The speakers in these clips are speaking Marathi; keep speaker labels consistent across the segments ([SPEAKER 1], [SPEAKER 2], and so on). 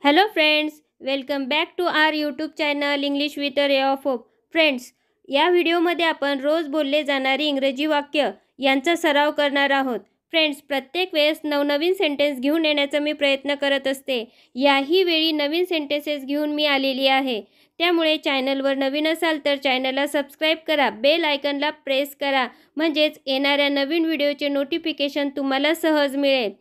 [SPEAKER 1] Hello friends, welcome back to our YouTube channel English with a ray of hope. Friends, या व्हिडिओमध्ये आपण रोज बोलले जाणारी इंग्रजी वाक्य यांचा सराव करणार आहोत. फ्रेंड्स, प्रत्येक वेळेस नवनवीन सेंटेन्स घेऊन येण्याचा मी प्रयत्न करत असते. याही वेळी नवीन सेंटेन्सेस घेऊन मी आलेली आहे. त्यामुळे चॅनलवर नवीन असाल तर चॅनलला सबस्क्राईब करा, बेल आयकनला प्रेस करा, म्हणजेच येणाऱ्या नवीन व्हिडिओचे नोटिफिकेशन तुम्हाला सहज मिळेल.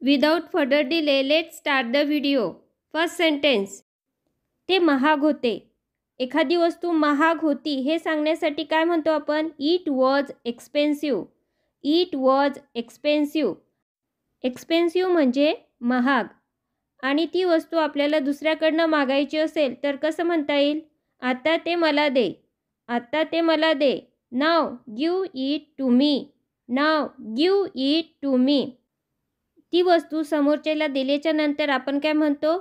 [SPEAKER 1] Without further delay let's start the video. First sentence. ते महाग होते. एखादी वस्तू महाग होती हे सांगण्यासाठी काय म्हणतो आपण? It was expensive. It was expensive. Expensive म्हणजे महाग. आणि ती वस्तू आपल्याला दुसऱ्याकडनं मागायची असेल तर कसं म्हणता येईल? आता ते मला दे. आता ते मला दे. Now give it to me. Now give it to me. ती वस्तू समोरच्याला दिल्याच्या नंतर आपण काय म्हणतो?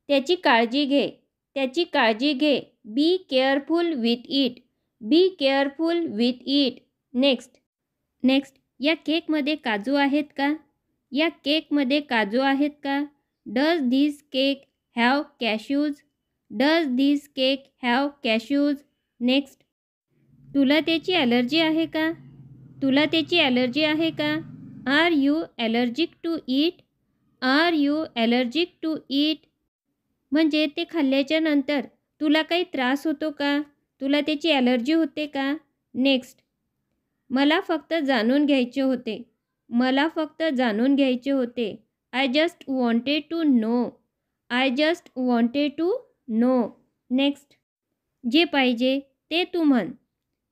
[SPEAKER 1] त्याची काळजी घे. त्याची काळजी घे. Be careful with it. Be careful with it. Next. या केकमध्ये काजू आहेत का? या केकमध्ये काजू आहेत का? Does this cake have cashews? Does this cake have cashews? Next. तुला त्याची ॲलर्जी आहे का? तुला त्याची ॲलर्जी आहे का? Are you allergic to it? Are you allergic to it? म्हणजे ते खाल्ल्याच्या नंतर तुला काही त्रास होतो का? तुला त्याची ॲलर्जी होते का? नेक्स्ट. मला फक्त जाणून घ्यायचे होते. मला फक्त जाणून घ्यायचे होते. I just wanted to know. I just wanted to know. Next. जे पाहिजे ते तू म्हण.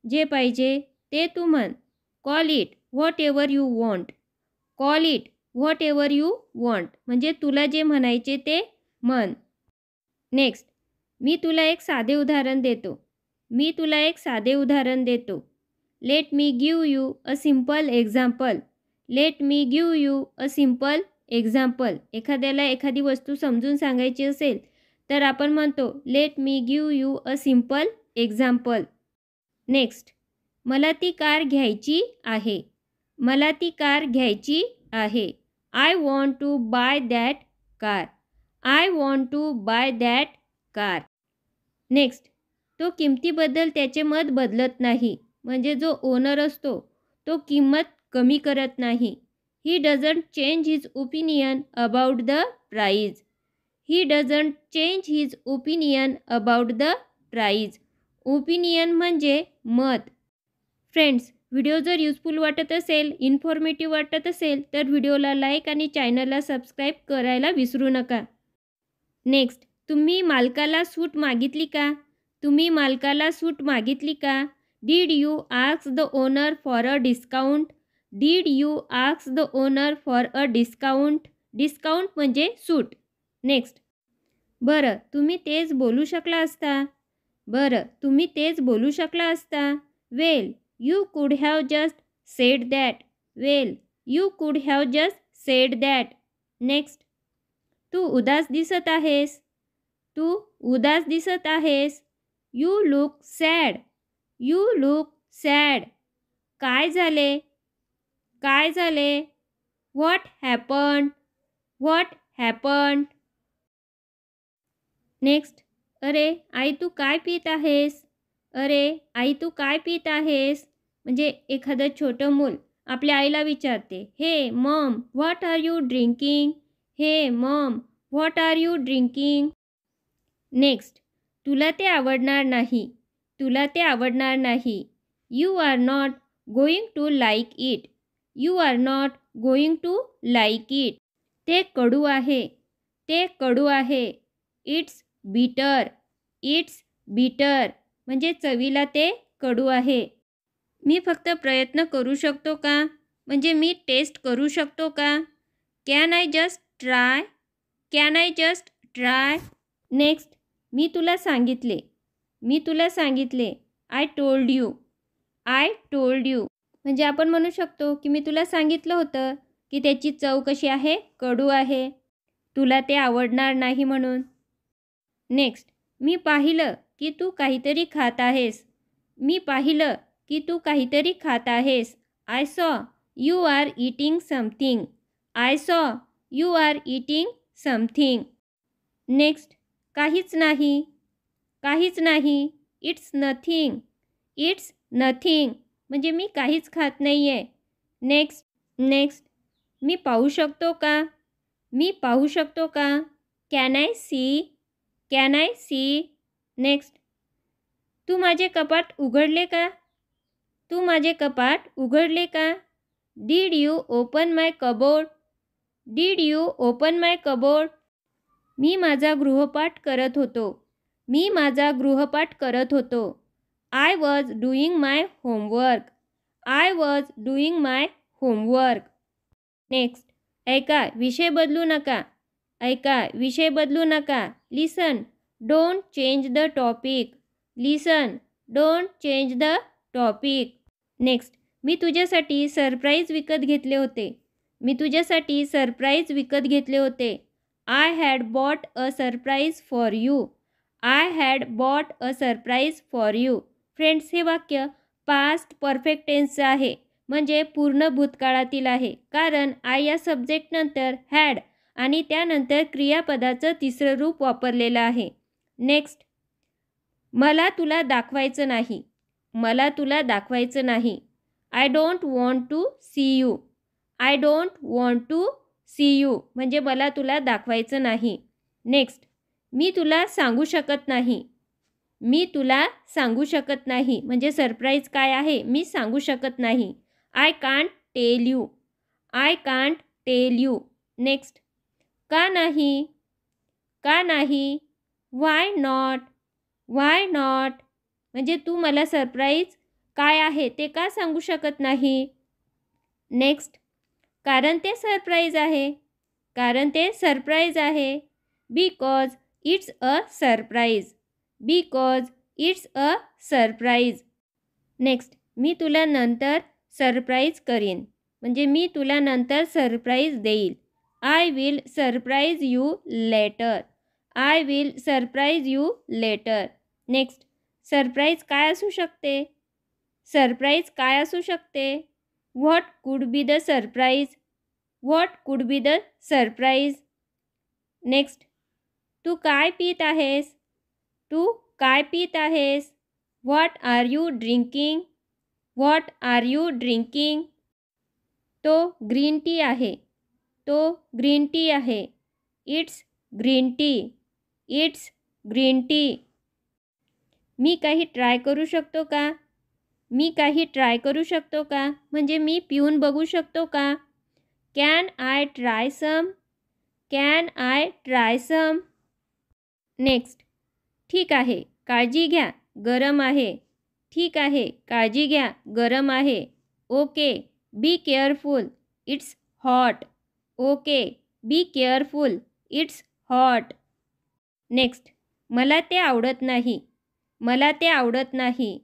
[SPEAKER 1] जे पाहिजे ते तू म्हण. Call it what ever you want. Call it what ever you want. म्हणजे तुला जे म्हणायचे ते म्हण. नेक्स्ट. मी तुला एक साधे उदाहरण देतो. मी तुला एक साधे उदाहरण देतो. Let me give you a simple example. Let me give you a simple example. एखाद्याला एखादी वस्तू समजून सांगायची असेल तर आपण म्हणतो let me give you a simple example. Next. मला ती कार घ्यायची आहे. मला ती कार घ्यायची आहे. I want to buy that car. I want to buy that car. Next. तो किमतीबद्दल त्याचे मत बदलत नाही. म्हणजे जो ओनर असतो तो किंमत कमी करत नाही. He doesn't change his opinion about the price. He doesn't change his opinion about the price. Opinion म्हणजे मत. फ्रेंड्स, व्हिडिओ जर युजफुल वाटत असेल, इन्फॉर्मेटिव्ह वाटत असेल तर व्हिडिओला लाईक आणि चॅनलला सबस्क्राईब करायला विसरू नका. नेक्स्ट. तुम्ही मालकाला सूट मागितली का? तुम्ही मालकाला सूट मागितली का? Did you ask the owner for a discount? Did you ask the owner for a discount? Discount म्हणजे सूट. नेक्स्ट. बरं, तुम्ही तेच बोलू शकला असता. बरं, तुम्ही तेच बोलू शकला असता. Well, you could have just said that. Well, you could have just said that. Next. तू उदास दिसत आहेस. तू उदास दिसत आहेस. You look sad. You look sad. काय झाले? काय झाले? What happened? What happened? Next. अरे आई तू काय पीत आहेस? अरे आई तू काय पीत आहेस? म्हणजे एखादं छोटं मूल आपल्या आईला विचारते, hey mom what are you drinking? Hey mom what are you drinking? Next. तुला ते आवडणार नाही. तुला ते आवडणार नाही. You are not going to like it. You are not going to like it. ते कडू आहे. ते कडू आहे. इट्स बिटर. इट्स बिटर. म्हणजे चवीला ते कडू आहे. मी फक्त प्रयत्न करू शकतो का? म्हणजे मी टेस्ट करू शकतो का? Can I just try? Can I just try? Next. मी तुला सांगितले. मी तुला सांगितले. I told you. I told you. म्हणजे आपण म्हणू शकतो की मी तुला सांगितलं होतं की त्याची चव कशी आहे? कडू आहे. तुला ते आवडणार नाही म्हणून. नेक्स्ट. मी पाहिलं की तू काहीतरी खात आहेस. मी पाहिलं की तू काहीतरी खात आहेस. I saw you are eating something. I saw you are eating something. Next, काहीच नाही. काहीच नाही. It's nothing. इट्स नथिंग म्हणजे मी काहीच खात नाही आहे. नेक्स्ट, नेक्स्ट, मी पाहू शकतो का? मी पाहू शकतो का? Can I see? Can I see? Next, तू माझे कपाट उघडले का? तू माझे कपाट उघडले का? Did you open my cupboard? Did you open my cupboard? मी माझा गृहपाठ करत होतो. मी माझा गृहपाठ करत होतो. I was doing my homework. I was doing my homework. Next, ऐका, विषय बदलू नका. ऐका, विषय बदलू नका. Listen, don't change the topic. Listen, don't change the topic. Next, मी तुझ्यासाठी सरप्राईज विकत घेतले होते. मी तुझ्यासाठी सरप्राईज विकत घेतले होते. I had bought a surprise for you. I had bought a surprise for you. Friends, हे वाक्य पास्ट परफेक्ट टेन्सचं आहे, म्हणजे पूर्ण भूतकाळातील आहे, कारण आय या सब्जेक्टनंतर हॅड आणि त्यानंतर क्रियापदाचं तिसरं रूप वापरलेलं आहे. नेक्स्ट, मला तुला दाखवायचं नाही. मला तुला दाखवायचं नाही. I don't want to see you. I don't want to see you म्हणजे मला तुला दाखवायचं नाही. नेक्स्ट, मी तुला सांगू शकत नाही. मी तुला सांगू शकत नाही म्हणजे सरप्राईज काय आहे? मी सांगू शकत नाही. I can't tell you. I can't tell you. Next, का नाही? का नाही? व्हाय नॉट? व्हाय नॉट म्हणजे तू मला सरप्राईज काय आहे ते का सांगू शकत नाही? नेक्स्ट, कारण ते सरप्राईज आहे. कारण ते सरप्राईज आहे. Because it's a surprise. Because it's a surprise. Next, मी तुला नंतर सरप्राईज करीन म्हणजे मी तुला नंतर सरप्राईज देईल. I will surprise you later. I will surprise you later. Next, surprise काय असू शकते? सरप्राईज काय असू शकते? What could be the surprise? What could be the surprise? Next, तू काय पीत आहेस? तू काय पीत आहेस? What are you drinking? What are you drinking? तो ग्रीन टी आहे. तो ग्रीन टी आहे. It's green tea. It's green tea. मी काही ट्राय करू शकतो का? मी काही ट्राय करू शकतो का म्हणजे मी पिऊन बघू शकतो का? Can I try some? Can I try some? Next, ठीक आहे, काळजी घ्या, गरम आहे. ठीक आहे, काळजी घ्या, गरम आहे. Okay, be careful, it's hot. Okay, be careful, it's hot. Next, मला ते आवडत नाही. मला ते आवडत नाही.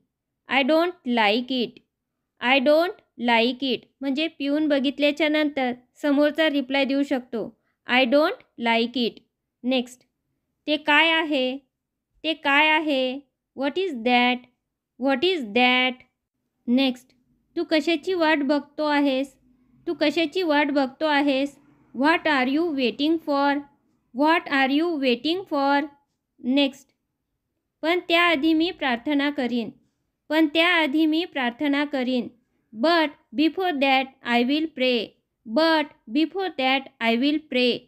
[SPEAKER 1] I don't like it. I don't like it म्हणजे पिऊन बघितल्याच्या नंतर समोरचा रिप्लाय देऊ शकतो. I don't like it. Next, ते काय आहे? ते काय आहे? What is that? What is that? Next, तू कशाची वाट बघतो आहेस? तू कशाची वाट बघतो आहेस? What are you waiting for? What are you waiting for? Next, पण त्याआधी मी प्रार्थना करीन. पण त्याआधी मी प्रार्थना करीन. But before that I will pray. But before that I will pray.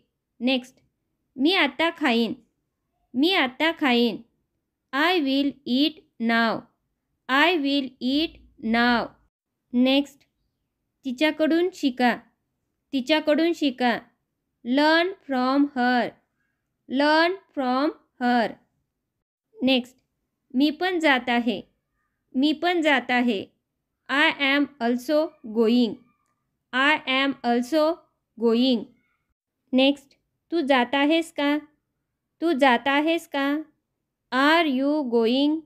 [SPEAKER 1] Next, मी आता खाईन. मी आता खाईन. I will eat now. I will eat now. Next, तिच्याकडून शिका. तिच्याकडून शिका. Learn from her. Learn from her. Next, मी पण जात आहे. मी पण जात आहे. I am also going. I am also going. Next, तू जात आहेस का? तू जात आहेस का? Are you going?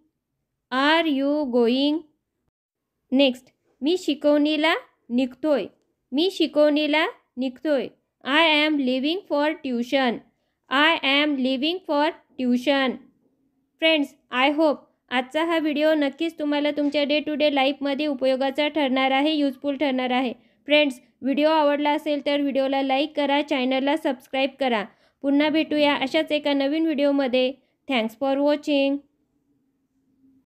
[SPEAKER 1] Are you going? Next, मी शिकवणीला निघतोय. मी शिकवणीला निघतोय. I am leaving for tuition. I am leaving for tuition. Friends, I hope आजचा हा व्हिडिओ नक्कीच तुम्हाला तुमच्या डे टू डे लाईफमध्ये उपयोगाचा ठरणार आहे, यूजफुल ठरणार आहे. फ्रेंड्स, व्हिडिओ आवडला असेल तर व्हिडिओला लाईक करा, चॅनलला सबस्क्राईब करा. पुन्हा भेटूया अशाच एका नवीन व्हिडिओमध्ये. Thanks for watching.